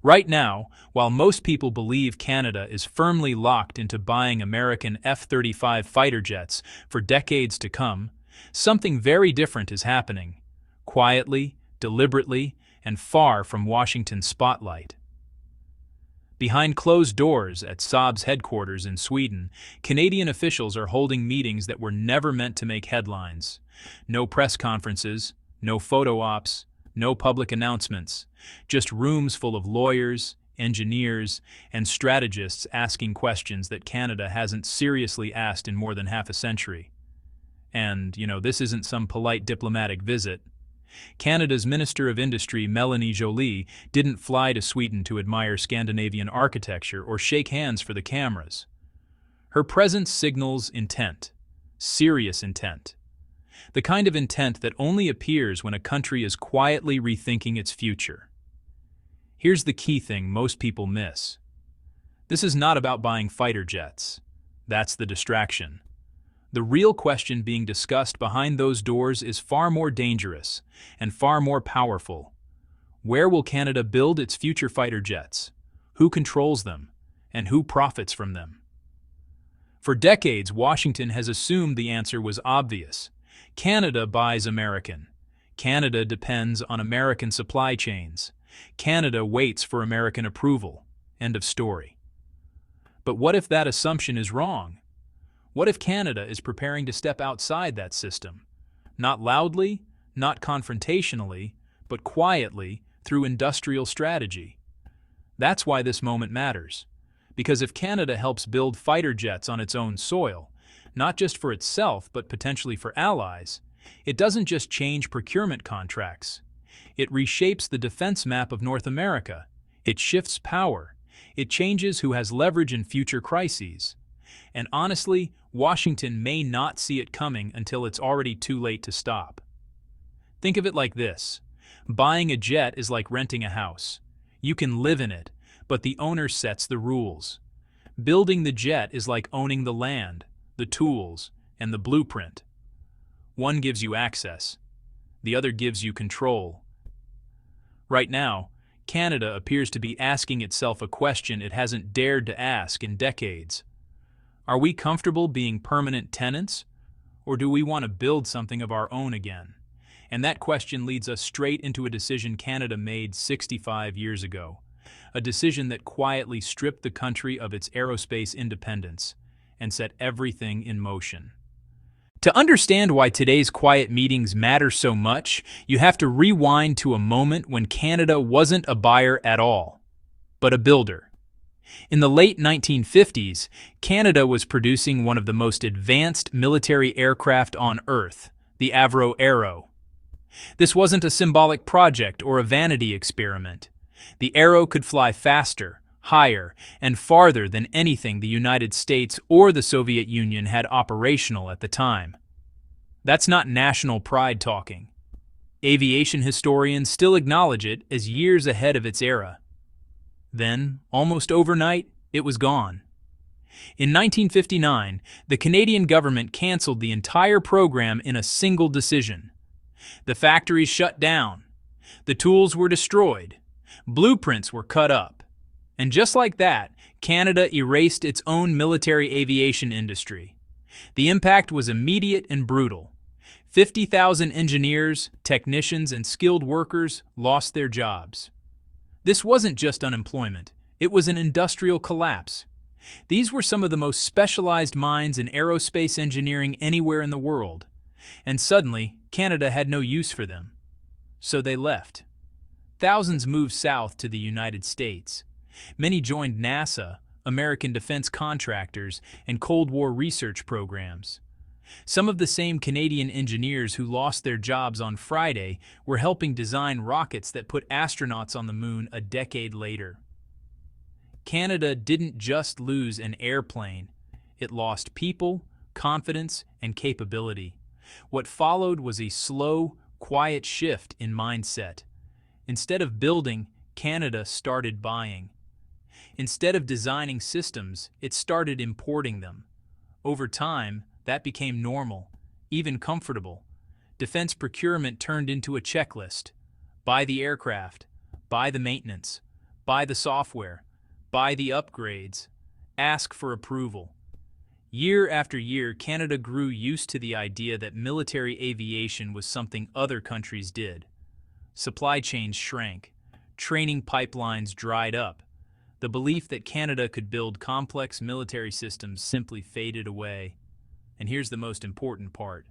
Right now, while most people believe Canada is firmly locked into buying American F-35 fighter jets for decades to come, something very different is happening, quietly, deliberately, and far from Washington's spotlight. Behind closed doors at Saab's headquarters in Sweden, Canadian officials are holding meetings that were never meant to make headlines. No press conferences, no photo ops, no public announcements, just rooms full of lawyers, engineers, and strategists asking questions that Canada hasn't seriously asked in more than half a century. And, this isn't some polite diplomatic visit. Canada's Minister of Industry, Melanie Joly, didn't fly to Sweden to admire Scandinavian architecture or shake hands for the cameras. Her presence signals intent, serious intent. The kind of intent that only appears when a country is quietly rethinking its future. Here's the key thing most people miss. This is not about buying fighter jets. That's the distraction. The real question being discussed behind those doors is far more dangerous and far more powerful. Where will Canada build its future fighter jets? Who controls them? And who profits from them? For decades, Washington has assumed the answer was obvious. Canada buys American. Canada depends on American supply chains. Canada waits for American approval. End of story. But what if that assumption is wrong? What if Canada is preparing to step outside that system? Not loudly, not confrontationally, but quietly through industrial strategy. That's why this moment matters. Because if Canada helps build fighter jets on its own soil, not just for itself but potentially for allies, it doesn't just change procurement contracts. It reshapes the defense map of North America. It shifts power. It changes who has leverage in future crises. And honestly, Washington may not see it coming until it's already too late to stop. Think of it like this. Buying a jet is like renting a house. You can live in it, but the owner sets the rules. Building the jet is like owning the land, the tools, and the blueprint. One gives you access. The other gives you control. Right now, Canada appears to be asking itself a question it hasn't dared to ask in decades. Are we comfortable being permanent tenants, or do we want to build something of our own again? And that question leads us straight into a decision Canada made 65 years ago, a decision that quietly stripped the country of its aerospace independence and set everything in motion. To understand why today's quiet meetings matter so much, you have to rewind to a moment when Canada wasn't a buyer at all, but a builder. In the late 1950s, Canada was producing one of the most advanced military aircraft on Earth, the Avro Arrow. This wasn't a symbolic project or a vanity experiment. The Arrow could fly faster, higher, and farther than anything the United States or the Soviet Union had operational at the time. That's not national pride talking. Aviation historians still acknowledge it as years ahead of its era. Then, almost overnight, it was gone. In 1959, the Canadian government canceled the entire program in a single decision. The factories shut down. The tools were destroyed. Blueprints were cut up. And just like that, Canada erased its own military aviation industry. The impact was immediate and brutal. 50,000 engineers, technicians, and skilled workers lost their jobs. This wasn't just unemployment, it was an industrial collapse. These were some of the most specialized minds in aerospace engineering anywhere in the world. And suddenly, Canada had no use for them. So they left. Thousands moved south to the United States. Many joined NASA, American defense contractors, and Cold War research programs. Some of the same Canadian engineers who lost their jobs on Friday were helping design rockets that put astronauts on the moon a decade later. Canada didn't just lose an airplane. It lost people, confidence, and capability. What followed was a slow, quiet shift in mindset. Instead of building, Canada started buying. Instead of designing systems, it started importing them. Over time, that became normal, even comfortable. Defense procurement turned into a checklist. Buy the aircraft, buy the maintenance, Buy the software, buy the upgrades, ask for approval. Year after year, Canada grew used to the idea that military aviation was something other countries did. Supply chains shrank, training pipelines dried up. The belief that Canada could build complex military systems simply faded away. And here's the most important part.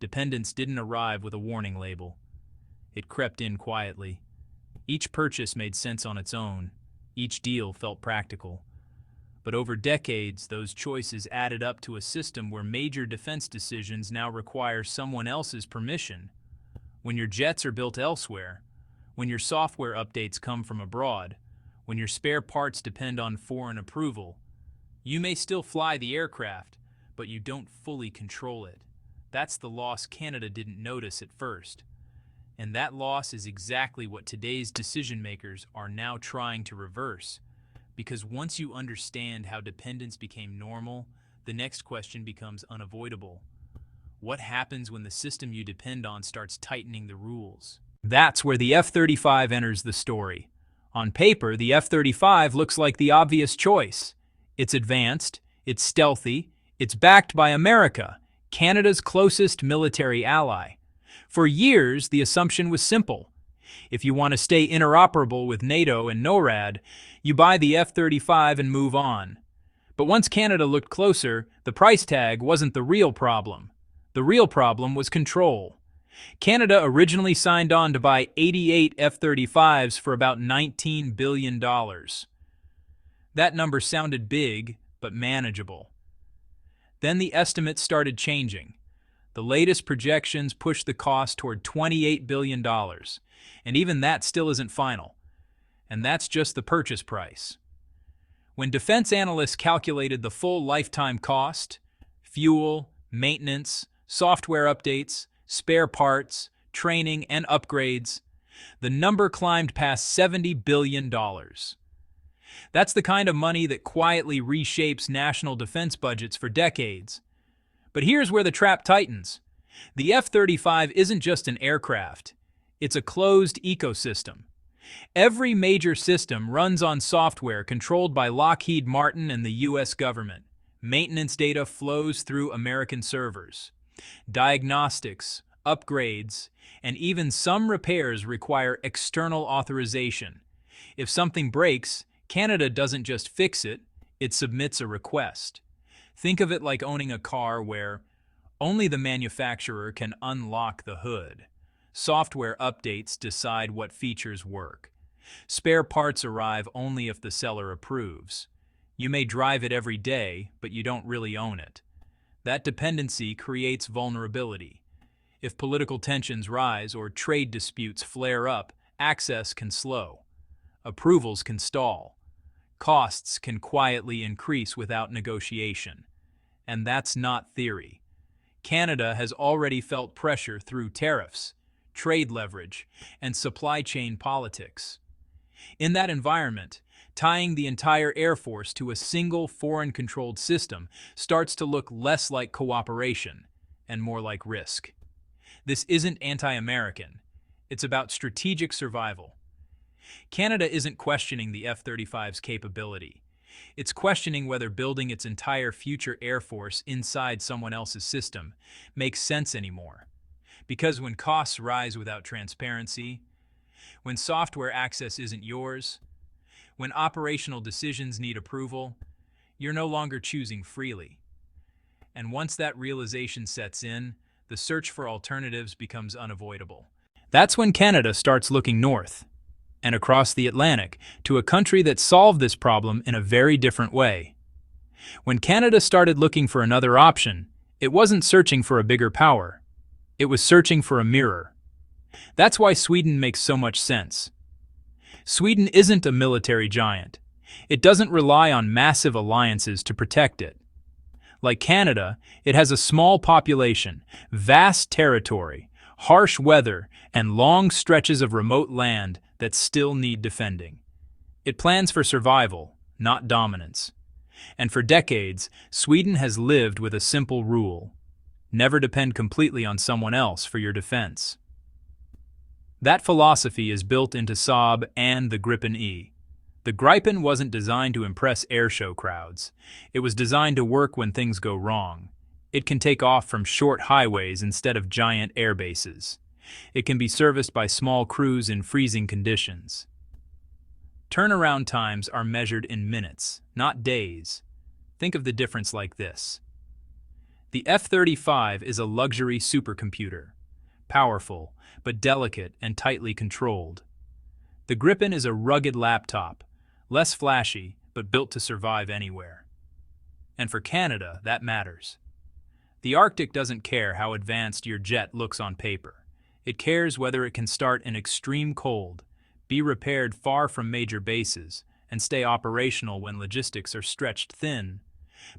Dependence didn't arrive with a warning label. It crept in quietly. Each purchase made sense on its own. Each deal felt practical. But over decades, those choices added up to a system where major defense decisions now require someone else's permission. When your jets are built elsewhere, when your software updates come from abroad, when your spare parts depend on foreign approval, you may still fly the aircraft, but you don't fully control it. That's the loss Canada didn't notice at first. And that loss is exactly what today's decision makers are now trying to reverse. Because once you understand how dependence became normal, the next question becomes unavoidable. What happens when the system you depend on starts tightening the rules? That's where the F-35 enters the story. On paper, the F-35 looks like the obvious choice. It's advanced, it's stealthy, it's backed by America, Canada's closest military ally. For years, the assumption was simple. If you want to stay interoperable with NATO and NORAD, you buy the F-35 and move on. But once Canada looked closer, the price tag wasn't the real problem. The real problem was control. Canada originally signed on to buy 88 F-35s for about $19 billion. That number sounded big, but manageable. Then the estimates started changing. The latest projections pushed the cost toward $28 billion, and even that still isn't final. And that's just the purchase price. When defense analysts calculated the full lifetime cost, fuel, maintenance, software updates, spare parts, training, and upgrades, the number climbed past $70 billion. That's the kind of money that quietly reshapes national defense budgets for decades. But here's where the trap tightens. The F-35 isn't just an aircraft. It's a closed ecosystem. Every major system runs on software controlled by Lockheed Martin and the U.S. government. Maintenance data flows through American servers. Diagnostics, upgrades, and even some repairs require external authorization. If something breaks, Canada doesn't just fix it, it submits a request. Think of it like owning a car where only the manufacturer can unlock the hood. Software updates decide what features work. Spare parts arrive only if the seller approves. You may drive it every day, but you don't really own it. That dependency creates vulnerability. If political tensions rise or trade disputes flare up, access can slow. Approvals can stall. Costs can quietly increase without negotiation. And that's not theory. Canada has already felt pressure through tariffs, trade leverage, and supply chain politics. In that environment, tying the entire Air Force to a single foreign-controlled system starts to look less like cooperation and more like risk. This isn't anti-American. It's about strategic survival. Canada isn't questioning the F-35's capability. It's questioning whether building its entire future Air Force inside someone else's system makes sense anymore. Because when costs rise without transparency, when software access isn't yours, when operational decisions need approval, you're no longer choosing freely. And once that realization sets in, the search for alternatives becomes unavoidable. That's when Canada starts looking north and across the Atlantic to a country that solved this problem in a very different way. When Canada started looking for another option, it wasn't searching for a bigger power. It was searching for a mirror. That's why Sweden makes so much sense. Sweden isn't a military giant. It doesn't rely on massive alliances to protect it. Like Canada, it has a small population, vast territory, harsh weather, and long stretches of remote land that still need defending. It plans for survival, not dominance. And for decades, Sweden has lived with a simple rule: never depend completely on someone else for your defense. That philosophy is built into Saab and the Gripen E. The Gripen wasn't designed to impress airshow crowds. It was designed to work when things go wrong. It can take off from short highways instead of giant air bases. It can be serviced by small crews in freezing conditions. Turnaround times are measured in minutes, not days. Think of the difference like this. The F-35 is a luxury supercomputer, powerful, but delicate and tightly controlled. The Gripen is a rugged laptop, less flashy, but built to survive anywhere. And for Canada, that matters. The Arctic doesn't care how advanced your jet looks on paper. It cares whether it can start in extreme cold, be repaired far from major bases, and stay operational when logistics are stretched thin.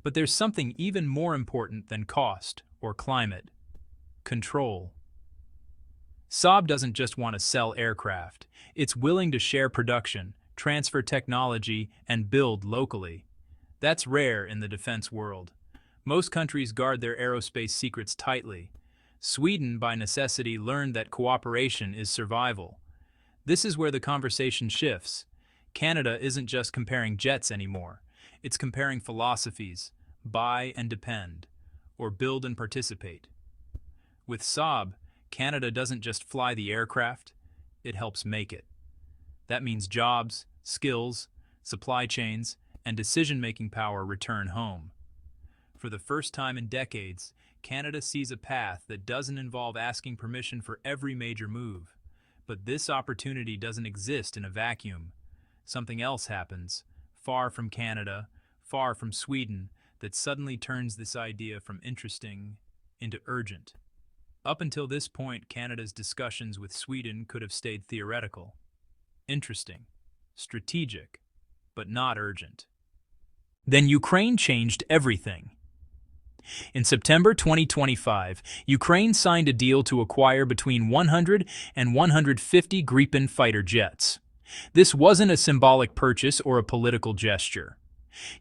But there's something even more important than cost or climate: control. Saab doesn't just want to sell aircraft. It's willing to share production, transfer technology, and build locally. That's rare in the defense world. Most countries guard their aerospace secrets tightly. Sweden, by necessity, learned that cooperation is survival. This is where the conversation shifts. Canada isn't just comparing jets anymore. It's comparing philosophies: buy and depend, or build and participate. With Saab, Canada doesn't just fly the aircraft, it helps make it. That means jobs, skills, supply chains, and decision-making power return home. For the first time in decades, Canada sees a path that doesn't involve asking permission for every major move. But this opportunity doesn't exist in a vacuum. Something else happens, far from Canada, far from Sweden, that suddenly turns this idea from interesting into urgent. Up until this point, Canada's discussions with Sweden could have stayed theoretical. Interesting, strategic, but not urgent. Then Ukraine changed everything. In September 2025, Ukraine signed a deal to acquire between 100 and 150 Gripen fighter jets. This wasn't a symbolic purchase or a political gesture.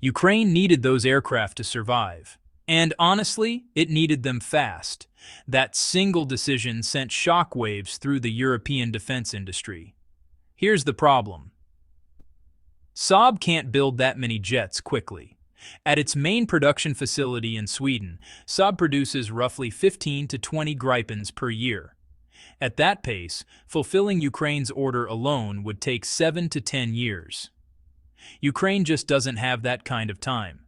Ukraine needed those aircraft to survive. And honestly, it needed them fast. That single decision sent shockwaves through the European defense industry. Here's the problem. Saab can't build that many jets quickly. At its main production facility in Sweden, Saab produces roughly 15 to 20 Gripens per year. At that pace, fulfilling Ukraine's order alone would take 7 to 10 years. Ukraine just doesn't have that kind of time.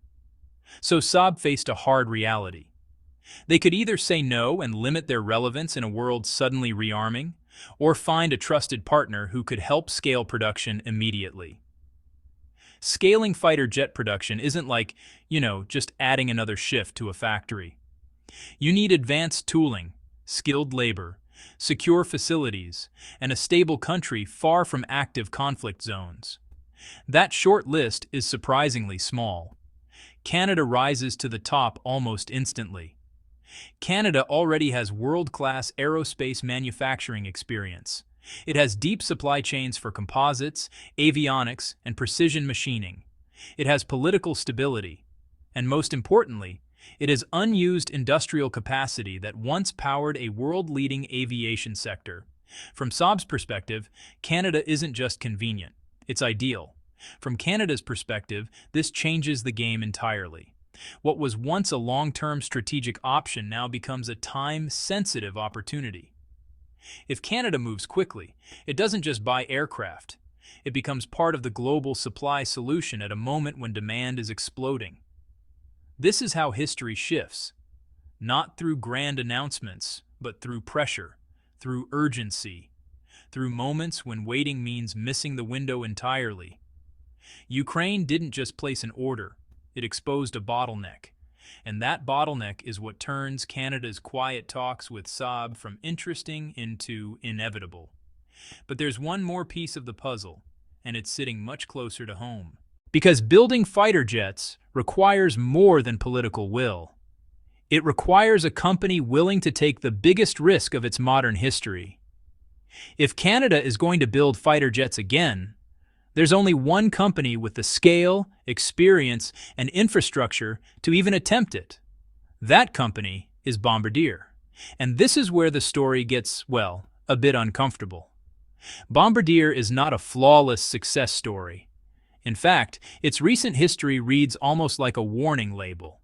So Saab faced a hard reality. They could either say no and limit their relevance in a world suddenly rearming, or find a trusted partner who could help scale production immediately. Scaling fighter jet production isn't like, just adding another shift to a factory. You need advanced tooling, skilled labor, secure facilities, and a stable country far from active conflict zones. That short list is surprisingly small. Canada rises to the top almost instantly. Canada already has world-class aerospace manufacturing experience. It has deep supply chains for composites, avionics, and precision machining. It has political stability. And most importantly, it has unused industrial capacity that once powered a world-leading aviation sector. From Saab's perspective, Canada isn't just convenient, it's ideal. From Canada's perspective, this changes the game entirely. What was once a long-term strategic option now becomes a time-sensitive opportunity. If Canada moves quickly, it doesn't just buy aircraft. It becomes part of the global supply solution at a moment when demand is exploding. This is how history shifts. Not through grand announcements, but through pressure, through urgency, through moments when waiting means missing the window entirely. Ukraine didn't just place an order, it exposed a bottleneck. And that bottleneck is what turns Canada's quiet talks with Saab from interesting into inevitable. But there's one more piece of the puzzle, and it's sitting much closer to home. Because building fighter jets requires more than political will. It requires a company willing to take the biggest risk of its modern history. If Canada is going to build fighter jets again, there's only one company with the scale, experience, and infrastructure to even attempt it. That company is Bombardier. And this is where the story gets, a bit uncomfortable. Bombardier is not a flawless success story. In fact, its recent history reads almost like a warning label.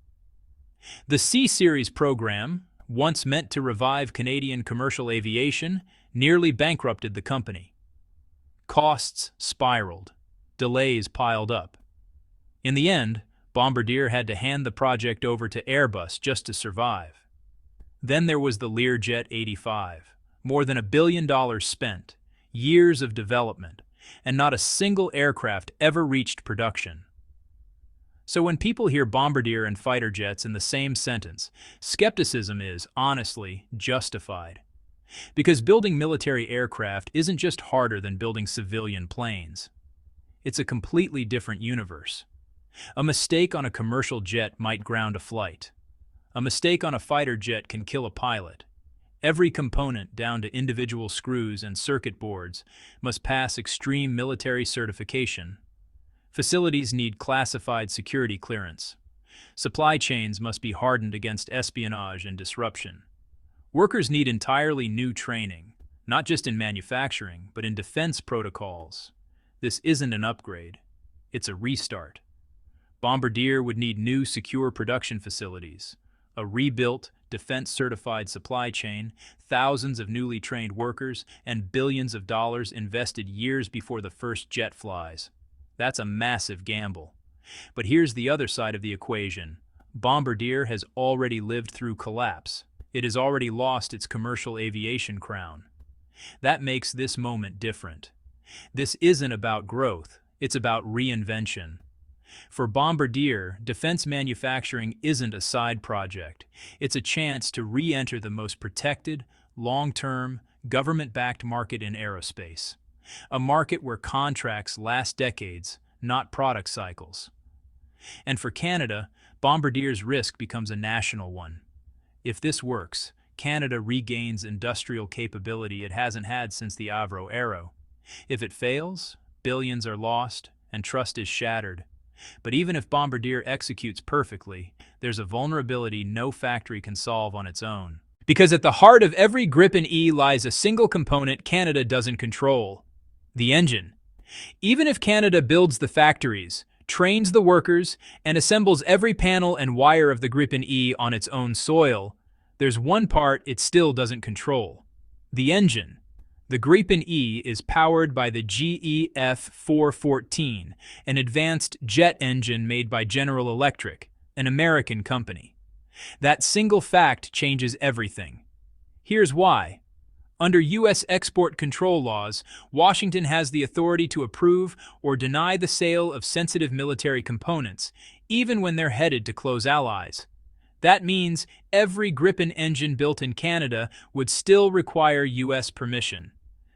The C-Series program, once meant to revive Canadian commercial aviation, nearly bankrupted the company. Costs spiraled. Delays piled up. In the end, Bombardier had to hand the project over to Airbus just to survive. Then there was the Learjet 85. More than $1 billion spent, years of development, and not a single aircraft ever reached production. So when people hear Bombardier and fighter jets in the same sentence, skepticism is, honestly, justified. Because building military aircraft isn't just harder than building civilian planes. It's a completely different universe. A mistake on a commercial jet might ground a flight. A mistake on a fighter jet can kill a pilot. Every component, down to individual screws and circuit boards, must pass extreme military certification. Facilities need classified security clearance. Supply chains must be hardened against espionage and disruption. Workers need entirely new training, not just in manufacturing, but in defense protocols. This isn't an upgrade. It's a restart. Bombardier would need new secure production facilities, a rebuilt, defense-certified supply chain, thousands of newly trained workers, and billions of dollars invested years before the first jet flies. That's a massive gamble. But here's the other side of the equation. Bombardier has already lived through collapse. It has already lost its commercial aviation crown. That makes this moment different. This isn't about growth, it's about reinvention. For Bombardier, defense manufacturing isn't a side project. It's a chance to re-enter the most protected, long-term, government-backed market in aerospace. A market where contracts last decades, not product cycles. And for Canada, Bombardier's risk becomes a national one. If this works, Canada regains industrial capability it hasn't had since the Avro era. If it fails, billions are lost and trust is shattered. But even if Bombardier executes perfectly, there's a vulnerability no factory can solve on its own. Because at the heart of every Gripen E lies a single component Canada doesn't control: the engine. Even if Canada builds the factories, trains the workers, and assembles every panel and wire of the Gripen E on its own soil, there's one part it still doesn't control: the engine. The Gripen E is powered by the GEF-414, an advanced jet engine made by General Electric, an American company. That single fact changes everything. Here's why. Under U.S. export control laws, Washington has the authority to approve or deny the sale of sensitive military components, even when they're headed to close allies. That means every Gripen engine built in Canada would still require U.S. permission.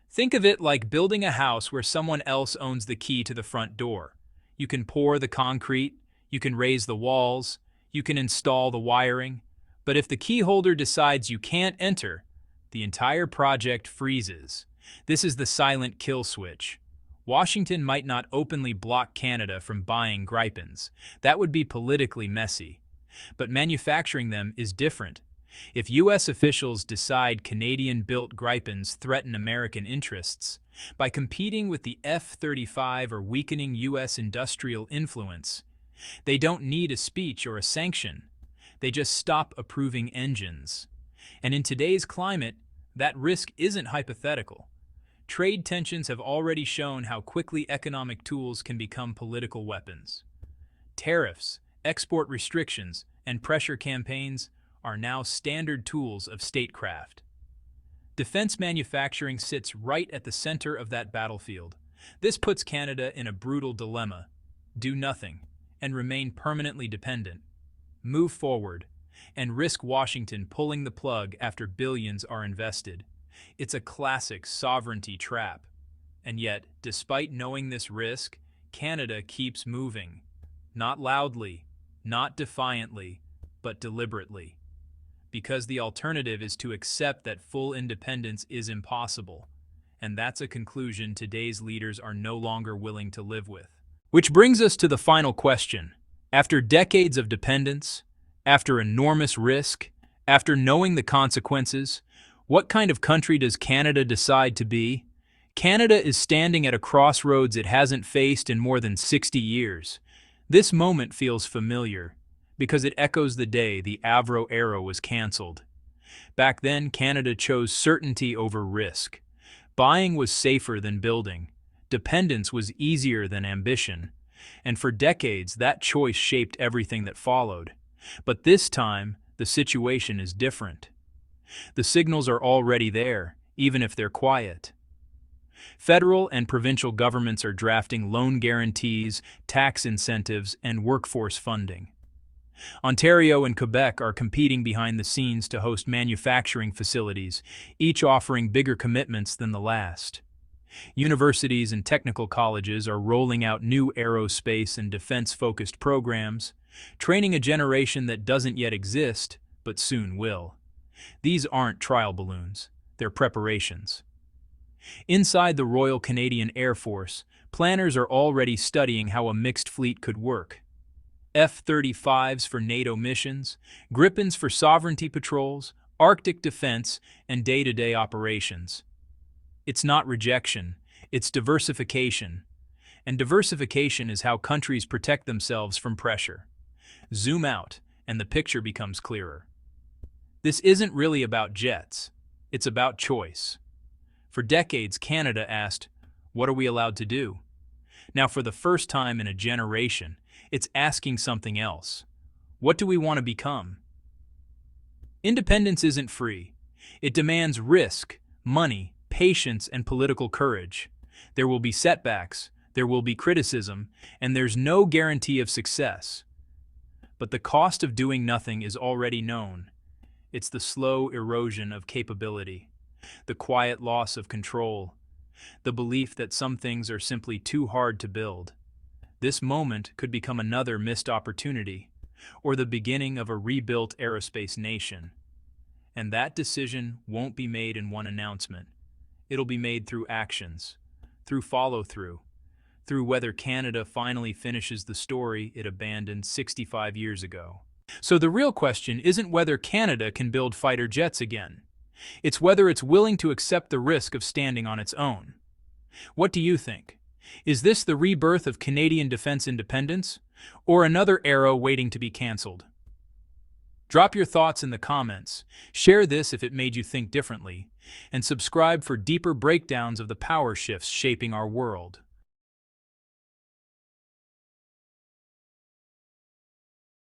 Think of it like building a house where someone else owns the key to the front door. You can pour the concrete, you can raise the walls, you can install the wiring, but if the key holder decides you can't enter, the entire project freezes. This is the silent kill switch. Washington might not openly block Canada from buying Gripens. That would be politically messy. But manufacturing them is different. If U.S. officials decide Canadian-built Gripens threaten American interests, by competing with the F-35 or weakening U.S. industrial influence, they don't need a speech or a sanction. They just stop approving engines. And in today's climate, that risk isn't hypothetical. Trade tensions have already shown how quickly economic tools can become political weapons. Tariffs, export restrictions, and pressure campaigns are now standard tools of statecraft. Defense manufacturing sits right at the center of that battlefield. This puts Canada in a brutal dilemma: do nothing and remain permanently dependent, move forward, and risk Washington pulling the plug after billions are invested. It's a classic sovereignty trap. And yet, despite knowing this risk, Canada keeps moving. Not loudly, not defiantly, but deliberately. Because the alternative is to accept that full independence is impossible. And that's a conclusion today's leaders are no longer willing to live with. Which brings us to the final question. After decades of dependence, after enormous risk, after knowing the consequences, what kind of country does Canada decide to be? Canada is standing at a crossroads it hasn't faced in more than 60 years. This moment feels familiar because it echoes the day the Avro era was cancelled. Back then, Canada chose certainty over risk. Buying was safer than building. Dependence was easier than ambition. And for decades, that choice shaped everything that followed. But this time, the situation is different. The signals are already there, even if they're quiet. Federal and provincial governments are drafting loan guarantees, tax incentives, and workforce funding. Ontario and Quebec are competing behind the scenes to host manufacturing facilities, each offering bigger commitments than the last. Universities and technical colleges are rolling out new aerospace and defense-focused programs, training a generation that doesn't yet exist, but soon will. These aren't trial balloons, they're preparations. Inside the Royal Canadian Air Force, planners are already studying how a mixed fleet could work. F-35s for NATO missions, Gripens for sovereignty patrols, Arctic defense, and day-to-day operations. It's not rejection, it's diversification. And diversification is how countries protect themselves from pressure. Zoom out, and the picture becomes clearer. This isn't really about jets, it's about choice. For decades, Canada asked, what are we allowed to do? Now, for the first time in a generation, it's asking something else. What do we want to become? Independence isn't free. It demands risk, money, patience, and political courage. There will be setbacks, there will be criticism, and there's no guarantee of success. But the cost of doing nothing is already known. It's the slow erosion of capability, the quiet loss of control, the belief that some things are simply too hard to build. This moment could become another missed opportunity, or the beginning of a rebuilt aerospace nation. And that decision won't be made in one announcement. It'll be made through actions, through follow-through, through whether Canada finally finishes the story it abandoned 65 years ago. So the real question isn't whether Canada can build fighter jets again. It's whether it's willing to accept the risk of standing on its own. What do you think? Is this the rebirth of Canadian defense independence, or another era waiting to be cancelled? Drop your thoughts in the comments, share this if it made you think differently, and subscribe for deeper breakdowns of the power shifts shaping our world.